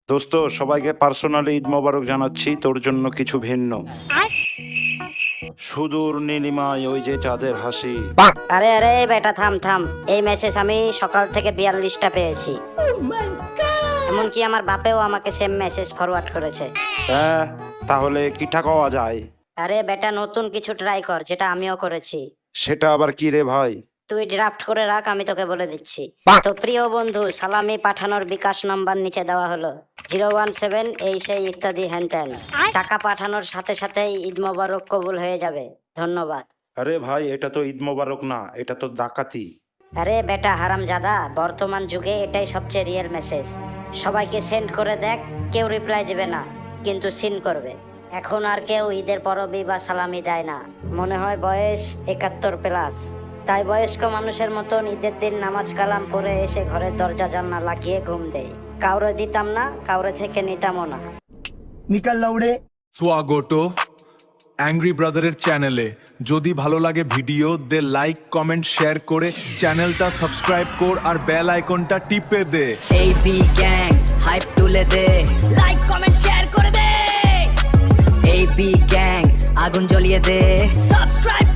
দোস্ত, সবাইকে পার্সোনালি ঈদ মোবারক জানাচ্ছি। তোর জন্য কিছু ভিন্ন। সুদূর নীলিমায় ওই যে চাঁদের হাসি। আরে আরে বেটা থাম থাম, এই মেসেজ আমি সকাল থেকে 42টা পেয়েছি। এমনকি আমার বাপেও আমাকে সেম মেসেজ ফরওয়ার্ড করেছে। হ্যাঁ, তাহলে কিটা কওয়া যায়? আরে বেটা নতুন কিছু ট্রাই কর, যেটা আমিও করেছি। সেটা আবার কি রে ভাই? তুই ড্রাফট করে রাখ, আমি তোকে বলে দিচ্ছি। তো প্রিয় বন্ধু, সালামি পাঠানোর বিকাশ নাম্বার নিচে দেওয়া হলো 017 এই সেই ইত্যাদি হ্যান ত্যান। টাকা পাঠানোর সাথে সাথেই ঈদ মোবারক কবুল হয়ে যাবে। ধন্যবাদ। আরে ভাই, এটা তো ঈদ মোবারক না, এটা তো ডাকাতি। আরে বেটা হারামজাদা, বর্তমান যুগে এটাই সবচেয়ে রিয়েল মেসেজ। সবাইকে সেন্ড করে দেখ, কেউ রিপ্লাই দেবে না, কিন্তু সিন করবে। এখন আর কেউ ঈদের পরবই বা সালামি দেয় না। মনে হয় বয়স 71+। তাই বয়স্ক মানুষের মতন ঈদের দিন নামাজ কালাম পড়ে এসে ঘরের দরজা জানলা লাগিয়ে ঘুম দেয়। কাউরে দিতাম না, কাউরে থেকে নিতামও না। নিকাল লাউড়ে সোয়াগোটো অ্যাংরি ব্রাদারের চ্যানেলে যদি ভালো লাগে ভিডিও দে লাইক কমেন্ট শেয়ার করে চ্যানেলটা সাবস্ক্রাইব কর আর বেল আইকনটা টিপে দে। AB গ্যাং হাইপ তুলে দে, লাইক কমেন্ট শেয়ার করে দে। AB গ্যাং আগুন জ্বলিয়ে দে, সাবস্ক্রাইব